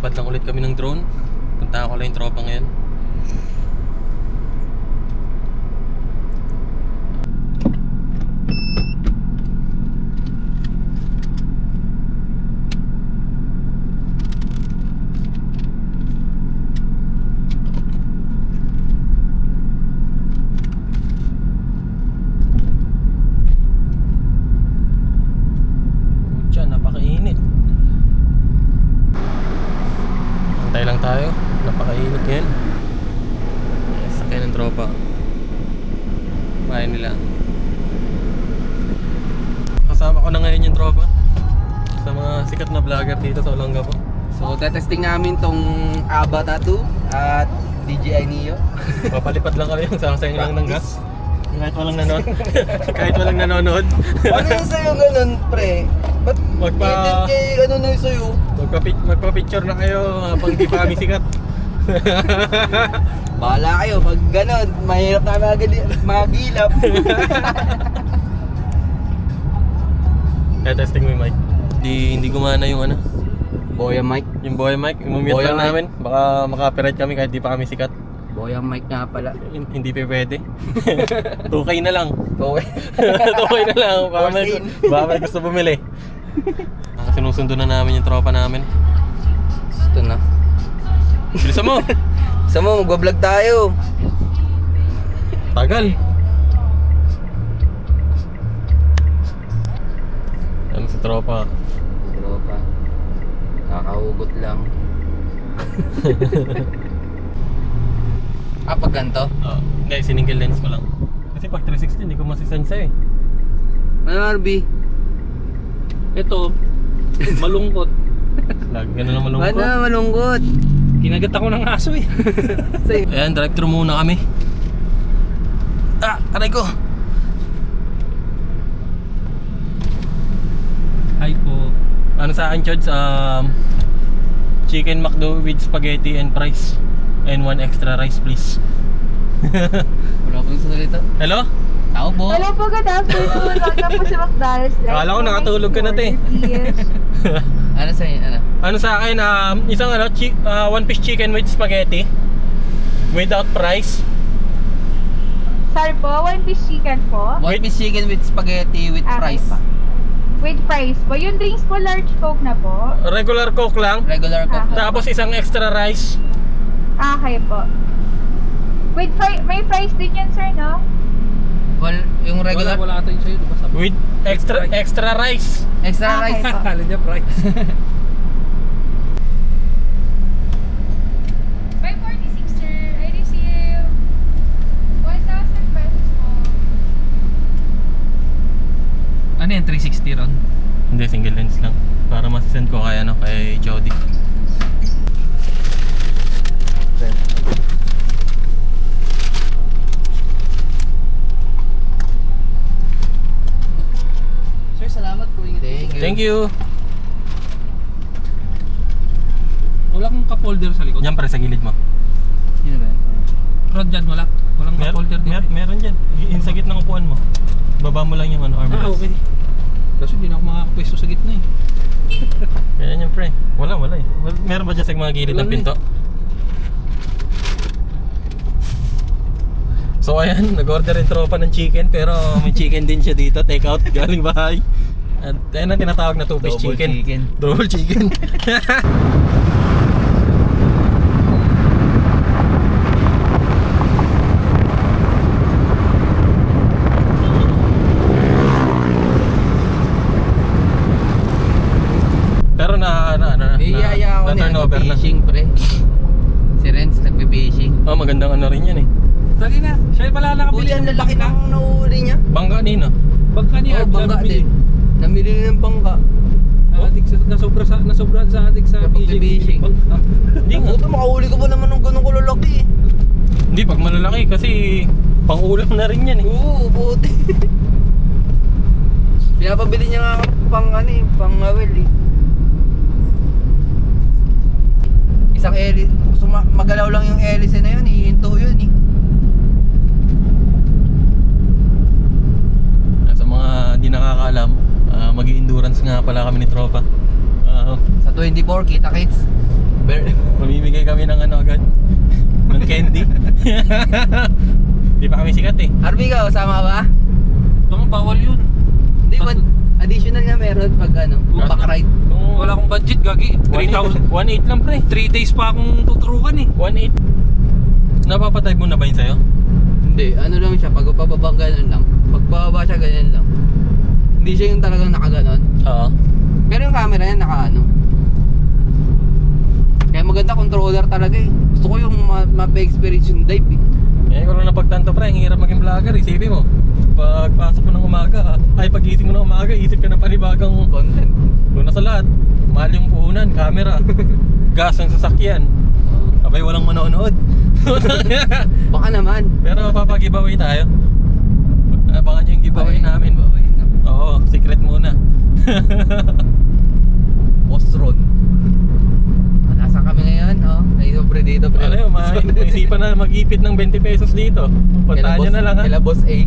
Lilipad lang ulit kami ng drone. Punta ko lang yung tropa ngayon. Napakainit. Antay lang tayo. Napakainit ngayon. Sakay ng tropa. Bahay nila. Kasama ko na ngayon yung tropa sa mga sikat na vlogger dito sa Olongapo. So, tetesting namin tong ABBA Tattoo at DJI Neo. Papalipad lang kami, sasayang lang ng gas. Kahit walang nanonood. Kahit walang nanonood. Ano yung sa'yo ganun, pre? Ba't Magpa- ano na yung sa'yo? Magpa-picture na kayo habang di pa kami sikat. Bahala kayo, pag ganun, mahirap na magilap. Kaya testing mo yung mic. Hindi gumana yung ano, Boya mic. yung Boya mic. Imumute Boya lang mic. namin. Baka maka-copyright kami kahit di pa kami sikat. Boya mic nga pala. Hindi pa pwede. 2K na lang. Boya. 2K na lang. Baka may gusto bumili. Sinusundo na namin yung tropa namin. Ito na. Bilisan mo! Sa mo, magbablog tayo. Tagal! Ano sa tropa? Tropa. Kakahugot lang. Pag ganito? Hindi, single lens ko lang. Kasi pag 360 hindi ko masisensa eh. Ano, RB? Ito, malungkot. Lagi ganun lang malungkot. Ano malungkot? Kinagat ako ng aso eh. Ayan, drive-thru muna kami. Aray ko! Hi po. Ano sa akin, Chods? Chicken McDo with spaghetti and fries. And 1 extra rice, please. Wala pong salita. Hello? Tao po. Hello po, good afternoon. Welcome po sa McDonald's. Akala ko nakatulog ka na, te. Yes. Ano sa inyo? Ano? Ano sa akin, isang one piece chicken with spaghetti without fries. Sorry po, one piece chicken po. One piece chicken with spaghetti with Okay fries. po. With fries po. Yung drinks po, large Coke na po. Regular Coke lang. Regular Coke. Tapos isang extra rice. Okay po. With may fries din yan, sir, no? Well, yung regular Wala ata yung sa'yo, di ba sabi? With extra rice. extra Okay rice. po. Kala niya price. 546, sir. I receive 1,000 pesos po. Ano yan, 360 ron? Hindi, single lens lang. Para masisend ko kay Jody. Sir, salamat po. Thank you. Wala kang cup-holder sa likod. Diyan pre sa gilid mo. Yun ba? Rod dyan, wala. Walang cup-holder dito. Meron dyan. Yung sa gitna ng upuan mo. Baba mo lang yung armrest. Okay. Kasi hindi na ako makakapwesto sa gitna eh. Kaya yan pre. Wala eh. Meron ba dyan sa mga gilid ng Wala pinto? So ayan, nag-order yung tropa ng chicken. Pero may chicken din siya dito. Take out galing bahay. At ayan ang tinatawag na two-piece Double chicken. chicken. Double chicken. Pero Iyaya ako na turnover na. fishing, pre. Si Renz nagpe-fishing. Oh, magandang ano rin yan eh. Dali na. Siya pala nakabili. Uy, ang lalaki ng nahuli niya. Bangka nino. Bangka niya. Oh, bangka din. Namili ng bangka. Adik sa nasobra sa adik sa Pag-fishing. Bangka. Hindi nga. Puto, makahuli ka ba naman ng ganun kulalaki eh? Hindi, pag malalaki kasi pang-ulam na rin yan eh. Oo, puti. Pinapabili niya nga pang awel eh. Isang hélice, magalaw lang yung hélice na yun, hihinto yun eh. Sa mga di nakakaalam, mag-endurance nga pala kami ni tropa. Sa 24, kita kits. Di pa kami sikat eh. Arby ka, sama ba? Tama, bawal yun. Hindi, additional nga meron pag ano, back ride. Kung Wala akong budget, gagi. 3,000. 1.8 lang pre. 3 days pa akong tuturuan eh. 1.8. Napapatay mo na ba yun sa'yo? Hindi, ano lang siya, pag pababa ganun lang. Pag bababa siya, ganyan lang. Hindi siya yung talagang nakaganon. Oo. Pero yung camera niya naka ano. Kaya maganda controller talaga eh. Gusto ko yung ma-experience yung dive eh. Eh, kung napagtanto pre, ang hirap maging vlogger, isipin mo. Pagpasok mo ng umaga, ay pagising mo ng umaga, isip ka ng panibagang Content. una sa lahat. Mahal yung puhunan, camera, gas ng sasakyan. Abay, walang manonood. Baka naman. Pero papag-giveaway tayo. Abangan nyo yung giveaway namin. Oo, secret muna. Ostron. Nasaan kami ngayon? Oh, ay sobre dito pre. Ano yun, maisipan na mag-ipit ng 20 pesos dito. Puntahan nyo na lang ha. Kila boss A.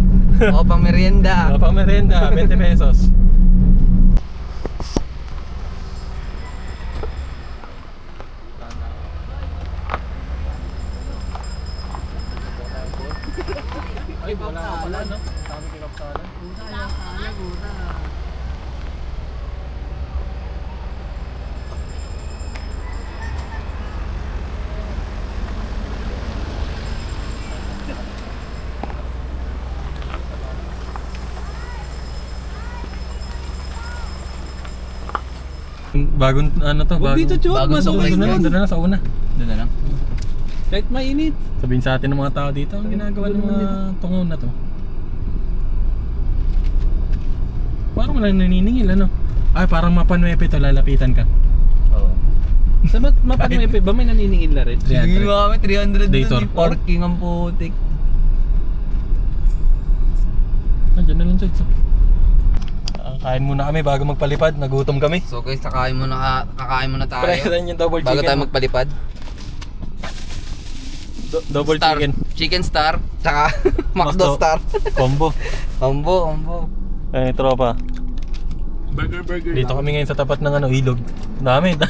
O, pang merienda. Pang merienda, 20 pesos. Ay, wala ka pala, no? Kami kinapsalan. Bagong ano to? Huwag dito, Chot. bagong Masukay sumakay na. Doon na sa una. Doon na lang. Kahit mainit. Sabihin sa atin ng mga tao dito, ang ginagawa ng mga tungaw na to. Parang walang naniningil, ano? Ay, parang mapanuepe to, lalapitan ka. Oo. Sa mapanuepe ba may naniningil na rin? Sige mo kami 300 Dator. doon. Parking ang putik. Nandiyan na lang, Chad. Kain muna kami bago magpalipad, nagutom kami. So guys, kakain muna tayo. Present yung double Bago chicken. tayo magpalipad. Double Star, chicken. Chicken Star, tsaka McDo Star. Combo. Combo. Eh, tropa. Burger Dito kami ngayon sa tapat ng ano, ilog. Daming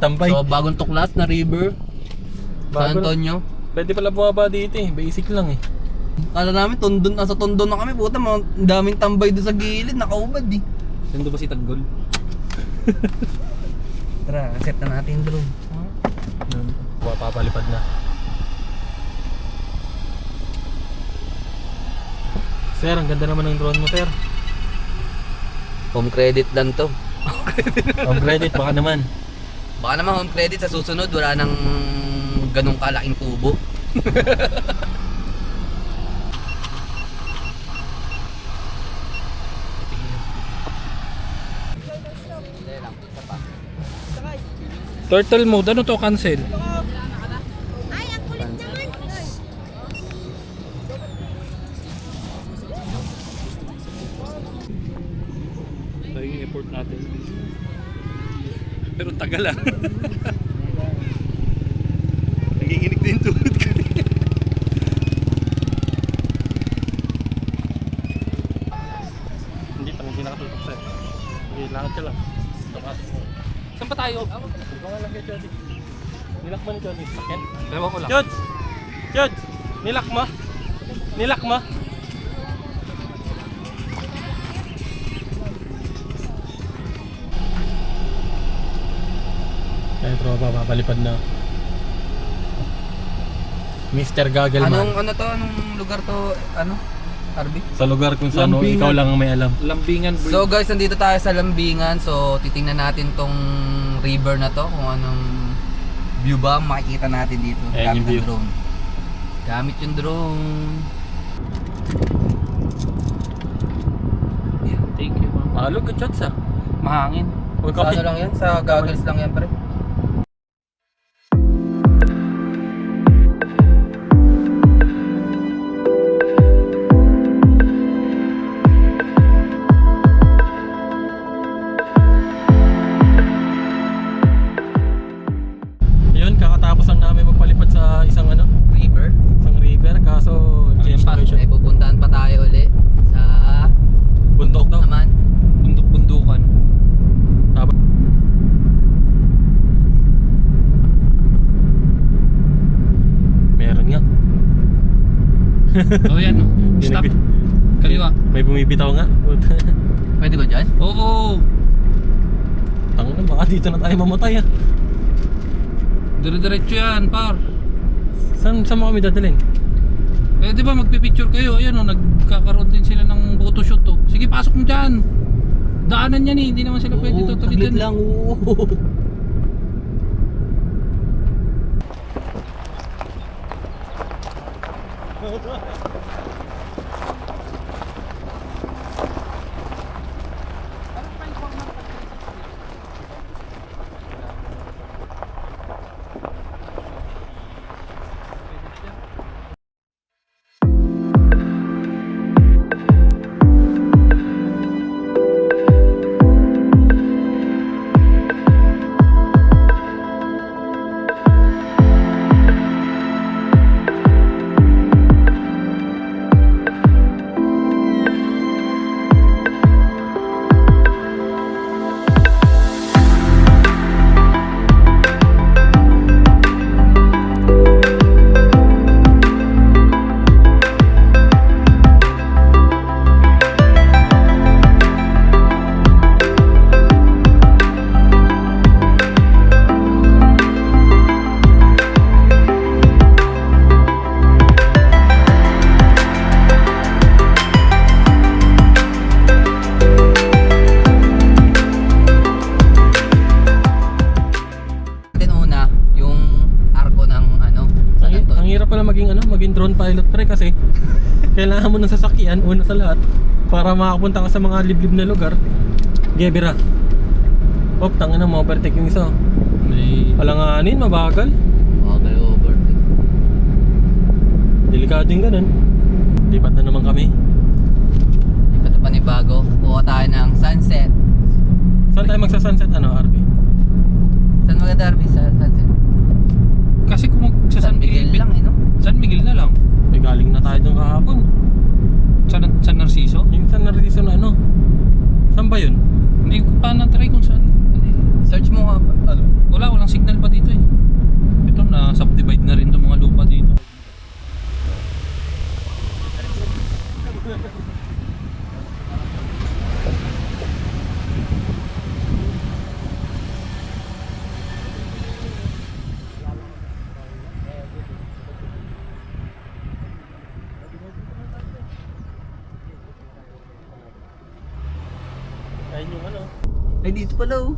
tambay. So bagong tuklas na river. San Bago- Antonio. Pwede pala bumaba dito eh, basic lang eh. Kala namin nasa tundon na kami, puta, ang daming tambay doon sa gilid, nakaubad eh. Sendo ba si Taggol? Tara, set na natin yung drone. Papalipad na. Sir, ang ganda naman ng drone mo, sir. Home credit lang to. Ang credit, baka naman. Baka naman home credit sa susunod, wala nang ganong kalaking tubo. Turtle mode, ano to? Cancel. Tayo yung effort natin. Pero tagal ah. Naginginig din tuhod ko. Hindi nakatutok, sir. Hindi, lakad ka lang. Takas mo. Saan pa tayo? Ikaw nga lang kay Jody. Nilak mo ni Jody, sakyan. Ewan ko lang. Jod! Nilak mo? Nilak mo? Ay, tropa, papalipad na. Mr. Gagelman. Anong lugar to, Arby? Sa lugar kung saan Lambingan. ikaw lang ang may alam. Lambingan Bridge. So guys, nandito tayo sa Lambingan. So titingnan natin tong river na to, kung anong view ba ang makikita natin dito. Ayan yung view. Drone. Gamit yung drone. Thank you, ma'am. Malog ka, Chots, ah. Mahangin. Huwag Sa ka- ano lang yan? Sa goggles lang yan, pre. Yun, kakatapos lang namin magpalipad sa isang ano, River. isang river, kaso Ay pupuntahan pa tayo uli sa bundok daw. naman. Bundok-bundukan. Tapos meron nga. Oh, yan. Oh. Stop. Kaliwa. May bumibitaw nga. Pwede ba dyan? Oo. Tangina, baka dito na tayo mamatay ah. Dire-diretso yan, par. Saan mo kami dadalhin? Eh, di ba magpipicture kayo? Ayan o, nagkakaroon din sila ng photoshoot to. Sige, pasok mo dyan. Daanan yan eh, hindi naman sila pwede tutuloy dyan. lang, oo. Maging drone pilot pre kasi kailangan mo ng sasakyan una sa lahat para makapunta ka sa mga liblib na lugar. Gebira. Op, tangina mo overtake yung isa. May... Alanganin, mabagal. Okay, overtake. Delikado yung ganun. Lipat na naman kami. Ito pa ni bago. Kuha tayo ng sunset. Saan tayo magsa-sunset ano, RB? Saan maganda RB sa sunset? Kasi kung sa San Miguel lang no? San Miguel na lang. Eh, galing na tayo doon kahapon. San Narciso? Yung San Narciso na ano? Saan ba yun? Hindi ko pa na-try kung saan. Search mo nga. Ano? Walang signal pa dito eh. Ito na subdivide na rin itong mga lupa dito. Ayun yung ano. Ay, dito pala oh.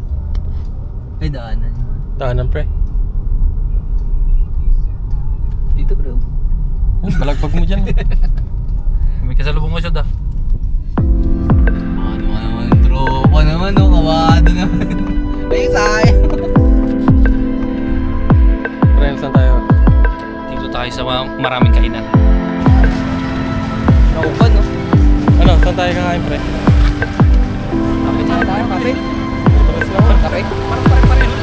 Ay, daanan. Daanan pre. Dito bro. Balagpag mo dyan. May kasalubong ko siya da. Ano naman, tropa naman oh. Kawado naman. Ay, sayang. Pre, saan tayo? Dito tayo sa maraming kainan. Nauban no? Ano, saan tayo kakain pre? Kape na tayo, kape. Tulis lang. Kape. Pare-pareho.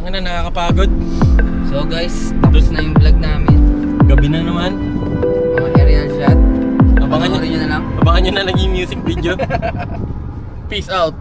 Ang ina, nakakapagod. So guys, tapos na yung vlog namin. Gabi na naman. Mga aerial shot. Abangan Panoorin nyo na lang. Abangan nyo na lang yung music video. Peace out.